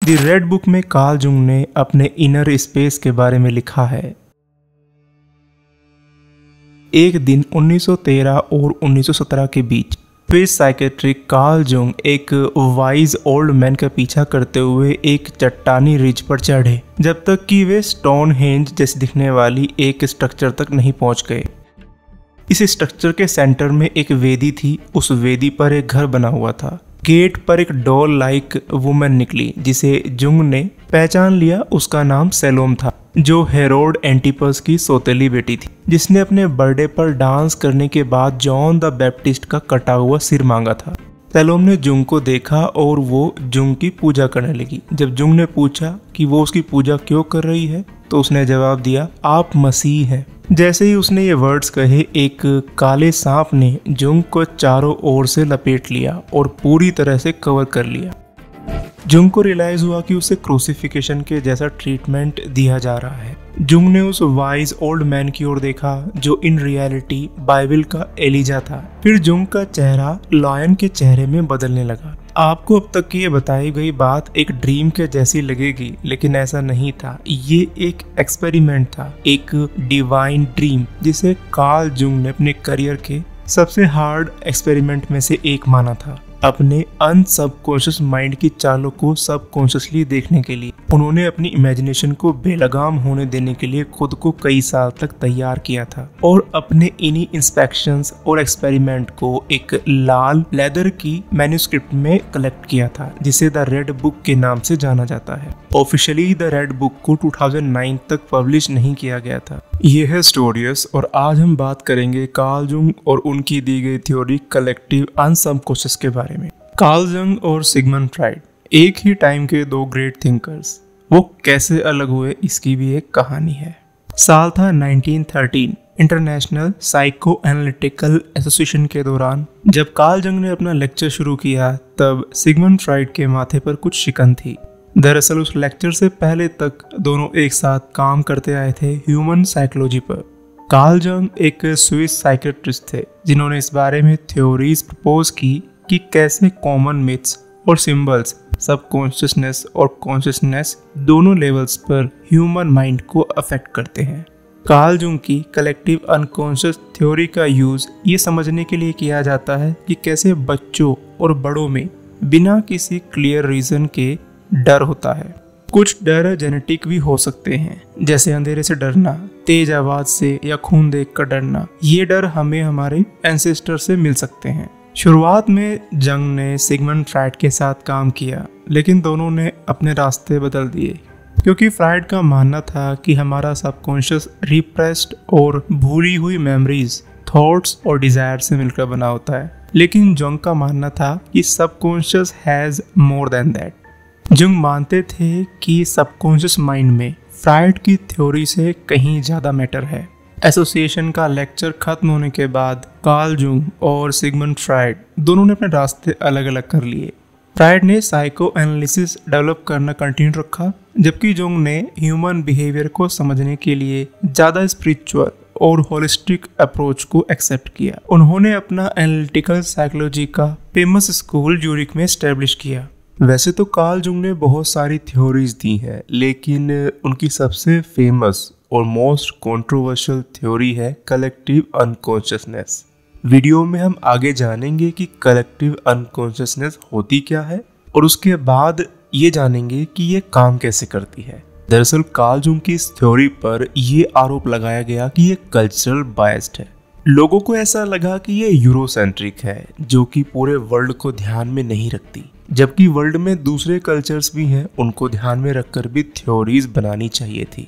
The red book में Karl Jung ने अपने इनर स्पेस के बारे में लिखा है। एक दिन 1913 और 1917 के बीच स्पेस साइकेट्रिक कार्ल जुंग एक वाइज ओल्ड मैन का पीछा करते हुए एक चट्टानी रिज पर चढ़े, जब तक कि वे स्टोनहेंज जैसे दिखने वाली एक स्ट्रक्चर तक नहीं पहुंच गए। इस स्ट्रक्चर के सेंटर में एक वेदी थी। उस वेदी पर एक घर बना हुआ था। गेट पर एक डॉल लाइक वुमन निकली जिसे जुंग ने पहचान लिया। उसका नाम सैलोम था, जो हेरोड एंटिपस की सौतेली बेटी थी, जिसने अपने बर्थडे पर डांस करने के बाद जॉन द बैप्टिस्ट का कटा हुआ सिर मांगा था। सैलोम ने जुंग को देखा और वो जुंग की पूजा करने लगी। जब जुंग ने पूछा कि वो उसकी पूजा क्यों कर रही है, तो उसने जवाब दिया, आप मसीह हैं। जैसे ही उसने ये वर्ड्स कहे, एक काले सांप ने जुंग को चारों ओर से लपेट लिया और पूरी तरह से कवर कर लिया। जुंग को रियलाइज हुआ कि उसे क्रूसिफिकेशन के जैसा ट्रीटमेंट दिया जा रहा है। जुंग ने उस वाइज ओल्ड मैन की ओर देखा जो इन रियलिटी बाइबल का एलिजा था। फिर जुंग का चेहरा लायन के चेहरे में बदलने लगा। आपको अब तक की ये बताई गई बात एक ड्रीम के जैसी लगेगी, लेकिन ऐसा नहीं था। ये एक एक्सपेरिमेंट था, एक डिवाइन ड्रीम, जिसे कार्ल जुंग ने अपने करियर के सबसे हार्ड एक्सपेरिमेंट में से एक माना था। अपने अनसबकॉन्शियस माइंड की चालों को सबकॉन्शियसली देखने के लिए उन्होंने अपनी इमेजिनेशन को बेलगाम होने देने के लिए खुद को कई साल तक तैयार किया था और अपने इन्हीं इंस्पेक्शंस और एक्सपेरिमेंट को एक लाल लेदर की मैन्युस्क्रिप्ट में कलेक्ट किया था, जिसे द रेड बुक के नाम से जाना जाता है। ऑफिशियली द रेड बुक को 2009 तक पब्लिश नहीं किया गया था। ये है स्टोरियस और आज हम बात करेंगे कार्ल जुंग और उनकी दी गई थ्योरी कलेक्टिव अनसबकॉन्शियस के बारे में। कार्ल जुंग और सिगमंड फ्राइड एक ही टाइम के दो ग्रेट थिंकर्स, वो कैसे अलग हुए इसकी भी एक कहानी है। साल था 1913। इंटरनेशनल साइको एनालिटिकल एसोसिएशन के दौरान जब कार्ल जुंग ने अपना लेक्चर शुरू किया, तब सिगमंड फ्राइड के माथे पर कुछ शिकन थी। दरअसल उस लेक्चर से पहले तक दोनों एक साथ काम करते आए थे ह्यूमन साइकोलॉजी पर। कार्ल जुंग एक स्विस साइकियाट्रिस्ट थे जिन्होंने इस बारे में थ्योरीज प्रपोज की कि कैसे कॉमन मिथ्स और सिंबल्स सबकॉन्शियसनेस और कॉन्शियसनेस दोनों लेवल्स पर ह्यूमन माइंड को अफेक्ट करते हैं। कार्ल जुंग की कलेक्टिव अनकॉन्शियस थ्योरी का यूज ये समझने के लिए किया जाता है कि कैसे बच्चों और बड़ों में बिना किसी क्लियर रीजन के डर होता है। कुछ डर जेनेटिक भी हो सकते हैं, जैसे अंधेरे से डरना, तेज आवाज से या खून देखकर डरना। ये डर हमें हमारे एंसेस्टर से मिल सकते हैं। शुरुआत में जंग ने सिगमंड फ्राइड के साथ काम किया, लेकिन दोनों ने अपने रास्ते बदल दिए, क्योंकि फ्राइड का मानना था कि हमारा सबकॉन्शियस रिप्रेस्ड और भूली हुई मेमोरीज, थॉट्स और डिजायर से मिलकर बना होता है। लेकिन जंग का मानना था कि subconscious has more than that. Jung मानते थे कि सबकॉन्शियस माइंड में फ्राइड की थ्योरी से कहीं ज्यादा मैटर है। एसोसिएशन का लेक्चर खत्म होने के बाद कार्ल जुंग और सिगमंड फ्राइड दोनों ने अपने रास्ते अलग अलग कर लिए। फ्राइड ने साइको एनालिसिस डेवलप करना कंटिन्यू रखा, जबकि जुंग ने ह्यूमन बिहेवियर को समझने के लिए ज्यादा स्पिरिचुअल और होलिस्टिक अप्रोच को एक्सेप्ट किया। उन्होंने अपना एनालिटिकल साइकोलॉजी का फेमस स्कूल ज्यूरिक में एस्टेब्लिश किया। वैसे तो कार्ल जुंग ने बहुत सारी थ्योरीज दी हैं, लेकिन उनकी सबसे फेमस और मोस्ट कंट्रोवर्शियल थ्योरी है कलेक्टिव अनकॉन्शियसनेस। वीडियो में हम आगे जानेंगे कि कलेक्टिव अनकॉन्शियसनेस होती क्या है और उसके बाद ये जानेंगे कि ये काम कैसे करती है। दरअसल कार्ल जुंग की इस थ्योरी पर यह आरोप लगाया गया कि ये कल्चरल बायस्ड है। लोगों को ऐसा लगा कि ये यूरोसेंट्रिक है, जो कि पूरे वर्ल्ड को ध्यान में नहीं रखती, जबकि वर्ल्ड में दूसरे कल्चर्स भी हैं, उनको ध्यान में रखकर भी थ्योरीज बनानी चाहिए थी।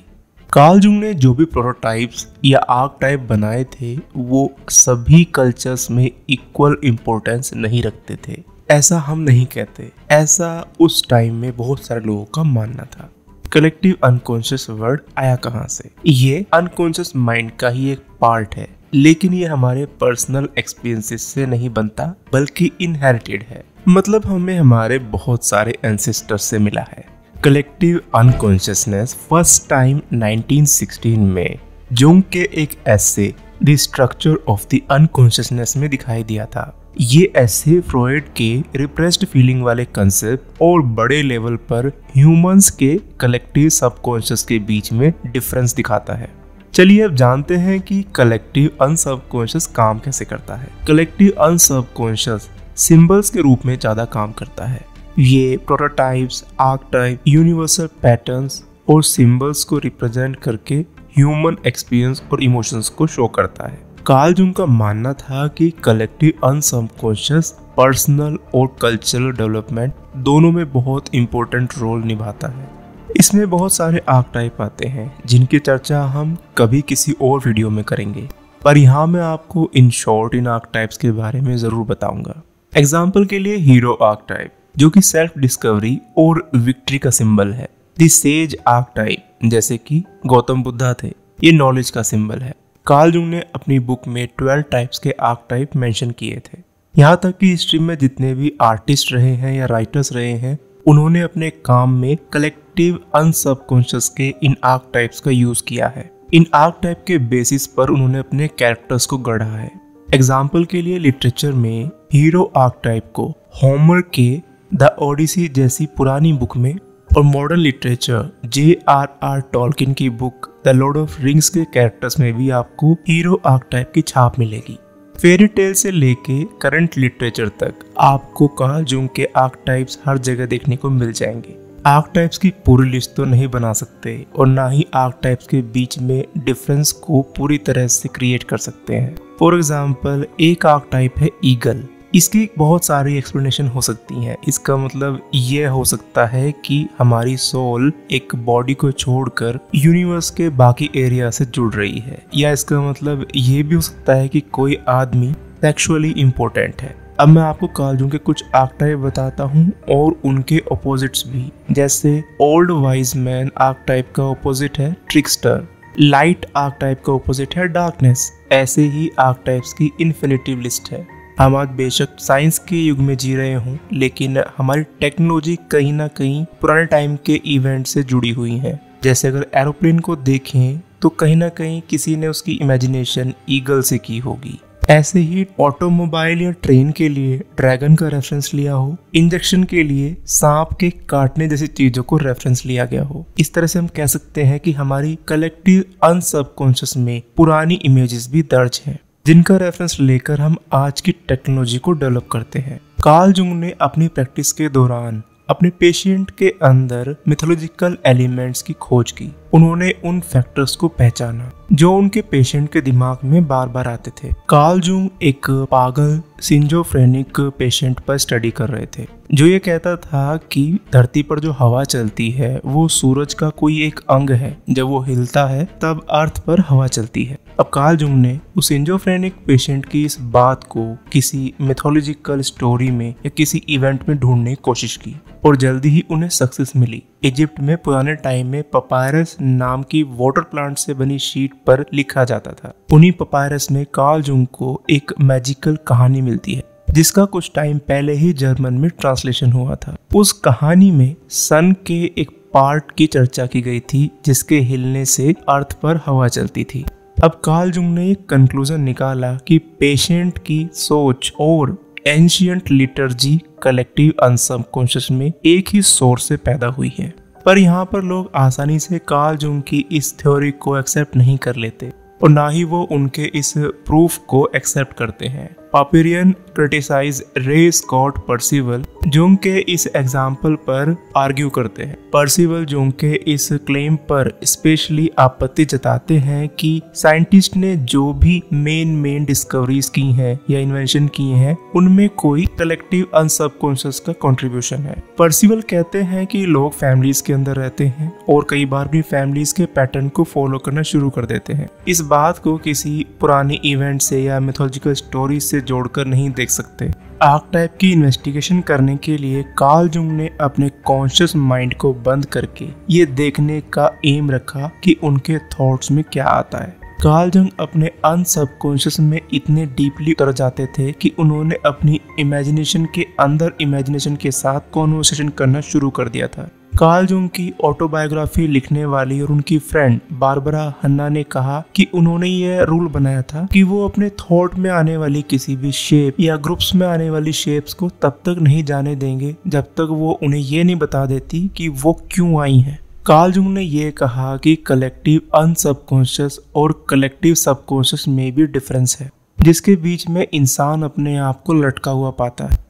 कार्ल जुंग ने जो भी प्रोटोटाइप्स या आर्कटाइप बनाए थे, वो सभी कल्चर्स में इक्वल इम्पोर्टेंस नहीं रखते थे। ऐसा हम नहीं कहते, ऐसा उस टाइम में बहुत सारे लोगों का मानना था। कलेक्टिव अनकॉन्शियस वर्ड आया कहाँ से? ये अनकॉन्शियस माइंड का ही एक पार्ट है, लेकिन ये हमारे पर्सनल एक्सपीरियंसेस से नहीं बनता, बल्कि इनहेरिटेड है। मतलब हमें हमारे बहुत सारे एंसेस्टर्स से मिला है। कलेक्टिव अनकॉन्शियसनेस फर्स्ट टाइम 1916 में जुंग के एक एसे the structure of the unconsciousness में दिखाई दिया था। ये ऐसे फ्रॉइड के रिप्रेस्ड फीलिंग वाले कंसेप्ट और बड़े लेवल पर ह्यूमंस के कलेक्टिव सबकॉन्शियस के बीच में डिफरेंस दिखाता है। चलिए अब जानते हैं कि कलेक्टिव अनसबकॉन्शियस काम कैसे करता है। कलेक्टिव अनसबकॉन्शियस सिंबल्स के रूप में ज्यादा काम करता है। ये प्रोटोटाइप्स, आर्कटाइप, यूनिवर्सल पैटर्न्स और सिंबल्स को रिप्रेजेंट करके ह्यूमन एक्सपीरियंस और इमोशंस को शो करता है। कार्ल जुंग का मानना था कि कलेक्टिव अनसबकॉन्शियस पर्सनल और कल्चरल डेवलपमेंट दोनों में बहुत इंपॉर्टेंट रोल निभाता है। इसमें बहुत सारे आर्कटाइप आते हैं जिनकी चर्चा हम कभी किसी और वीडियो में करेंगे, पर यहाँ मैं आपको इन शॉर्ट इन आर्कटाइप्स के बारे में जरूर बताऊंगा। एग्जाम्पल के लिए हीरो आर्कटाइप, जो कि सेल्फ डिस्कवरी और विक्ट्री का सिंबल है। द सेज आर्कटाइप, जैसे कि गौतम बुद्धा थे, ये नॉलेज का सिंबल है। कार्ल जुंग ने अपनी बुक में 12 टाइप्स के आर्कटाइप मेंशन किए थे। यहाँ तक कि हिस्ट्री में जितने भी आर्टिस्ट रहे हैं या राइटर्स रहे हैं, उन्होंने अपने काम में कलेक्टिव अनसबकॉन्शियस के इन आर्कटाइप्स का यूज किया है। इन आर्कटाइप के बेसिस पर उन्होंने अपने कैरेक्टर्स को गढ़ा है। एग्जाम्पल के लिए लिटरेचर में हीरो आर्कटाइप को होमर के द ओडिसी जैसी पुरानी बुक में और मॉडर्न लिटरेचर J.R.R. टॉल्किन की book the Lord of rings के कैरेक्टर्स में भी आपको हीरो आर्कटाइप की छाप मिलेगी। फेरी टेल से लेके करंट लिटरेचर तक आपको कार्ल जुंग के आर्कटाइप्स हर जगह देखने को मिल जाएंगे। आर्कटाइप्स की पूरी लिस्ट तो नहीं बना सकते और ना ही आर्कटाइप्स के बीच में डिफरेंस को पूरी तरह से क्रिएट कर सकते हैं। फॉर एग्जाम्पल, एक आर्कटाइप है ईगल। इसकी बहुत सारी एक्सप्लेनेशन हो सकती हैं। इसका मतलब ये हो सकता है कि हमारी सोल एक बॉडी को छोड़कर यूनिवर्स के बाकी एरिया से जुड़ रही है, या इसका मतलब ये भी हो सकता है कि कोई आदमी सेक्सुअली इम्पोर्टेंट है। अब मैं आपको कार्ल जुंग के कुछ आर्कटाइप बताता हूँ और उनके ऑपोजिट्स भी। जैसे ओल्ड वाइज मैन आर्कटाइप का ऑपोजिट है ट्रिकस्टर, लाइट आर्कटाइप का ऑपोजिट है डार्कनेस। ऐसे ही आर्कटाइप्स की इन्फिनिटिव लिस्ट है। हम आज बेशक साइंस के युग में जी रहे हों, लेकिन हमारी टेक्नोलॉजी कहीं ना कहीं पुराने टाइम के इवेंट से जुड़ी हुई है। जैसे अगर एरोप्लेन को देखें तो कहीं ना कहीं किसी ने उसकी इमेजिनेशन ईगल से की होगी। ऐसे ही ऑटोमोबाइल या ट्रेन के लिए ड्रैगन का रेफरेंस लिया हो, इंजेक्शन के लिए सांप के काटने जैसी चीजों को रेफरेंस लिया गया हो। इस तरह से हम कह सकते हैं कि हमारी कलेक्टिव अनसबकॉन्शियस में पुरानी इमेजेस भी दर्ज हैं, जिनका रेफरेंस लेकर हम आज की टेक्नोलॉजी को डेवलप करते हैं। कार्ल जुंग ने अपनी प्रैक्टिस के दौरान अपने पेशेंट के अंदर मिथोलॉजिकल एलिमेंट्स की खोज की। उन्होंने उन फैक्टर्स को पहचाना जो उनके पेशेंट के दिमाग में बार बार आते थे। कार्ल जुंग एक पागल सिंजोफ्रेनिक पेशेंट पर स्टडी कर रहे थे, जो ये कहता था कि धरती पर जो हवा चलती है वो सूरज का कोई एक अंग है। जब वो हिलता है तब अर्थ पर हवा चलती है। अब कार्ल जुंग ने उस सिंजोफ्रेनिक पेशेंट की इस बात को किसी मिथोलॉजिकल स्टोरी में या किसी इवेंट में ढूंढने की कोशिश की और जल्दी ही उन्हें सक्सेस मिली। इजिप्ट में पुराने टाइम में पपायरस नाम की वाटर प्लांट से बनी शीट पर लिखा जाता था। उन्हीं पपायरस में कार्ल जुंग को एक मैजिकल कहानी मिलती है, जिसका कुछ टाइम पहले ही जर्मन में ट्रांसलेशन हुआ था। उस कहानी में सन के एक पार्ट की चर्चा की गई थी, जिसके हिलने से अर्थ पर हवा चलती थी। अब कार्ल जुंग ने एक कंक्लूजन निकाला कि पेशेंट की सोच और एंशिएंट लिटर्जी कलेक्टिव अनसबकॉन्शियस में एक ही सोर्स से पैदा हुई है। पर यहाँ पर लोग आसानी से कार्ल जुंग की इस थ्योरी को एक्सेप्ट नहीं कर लेते और ना ही वो उनके इस प्रूफ को एक्सेप्ट करते हैं। पापिरियन क्रिटिसाइज रे स्कॉट पर्सिवल जुंग के इस एग्जाम्पल पर आर्ग्यू करते हैं। पर्सिवल जुंग के इस क्लेम पर स्पेशली आपत्ति जताते हैं कि साइंटिस्ट ने जो भी मेन डिस्कवरीज की हैं या इन्वेंशन किए हैं, उनमें कोई कलेक्टिव अनसबकॉन्शियस का कंट्रीब्यूशन है। पर्सिवल कहते हैं कि लोग फैमिलीज के अंदर रहते हैं और कई बार भी फैमिलीज के पैटर्न को फॉलो करना शुरू कर देते हैं। इस बात को किसी पुरानी इवेंट से या मिथोलॉजिकल स्टोरी से जोड़कर नहीं देख सकते। आर्कटाइप की इन्वेस्टिगेशन करने के लिए कार्ल जुंग ने अपने कॉन्शियस माइंड को बंद करके ये देखने का एम रखा कि उनके थॉट्स में क्या आता है। कार्ल जुंग अपने अनसबकॉन्शियस में इतने डीपली उतर जाते थे कि उन्होंने अपनी इमेजिनेशन के अंदर इमेजिनेशन के साथ कॉन्वर्सेशन करना शुरू कर दिया था। कार्ल जुंग की ऑटोबायोग्राफी लिखने वाली और उनकी फ्रेंड बारबरा हन्ना ने कहा कि उन्होंने यह रूल बनाया था कि वो अपने थॉट में आने वाली किसी भी शेप या ग्रुप्स में आने वाली शेप्स को तब तक नहीं जाने देंगे जब तक वो उन्हें ये नहीं बता देती कि वो क्यों आई हैं। कार्ल जुंग ने यह कहा कि कलेक्टिव अनसबकॉन्शियस और कलेक्टिव सबकॉन्शियस में भी डिफरेंस है, जिसके बीच में इंसान अपने आप को लटका हुआ पाता है।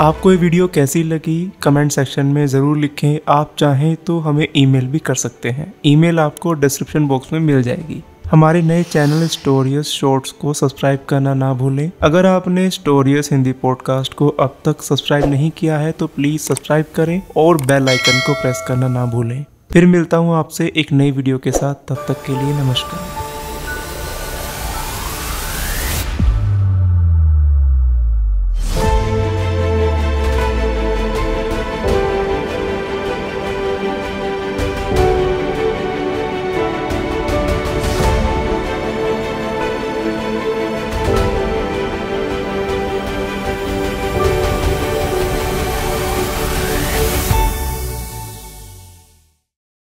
आपको ये वीडियो कैसी लगी कमेंट सेक्शन में ज़रूर लिखें। आप चाहें तो हमें ईमेल भी कर सकते हैं, ईमेल आपको डिस्क्रिप्शन बॉक्स में मिल जाएगी। हमारे नए चैनल स्टोरीज शॉर्ट्स को सब्सक्राइब करना ना भूलें। अगर आपने स्टोरीज हिंदी पॉडकास्ट को अब तक सब्सक्राइब नहीं किया है तो प्लीज़ सब्सक्राइब करें और बेल आइकन को प्रेस करना ना भूलें। फिर मिलता हूँ आपसे एक नई वीडियो के साथ, तब तक के लिए नमस्कार।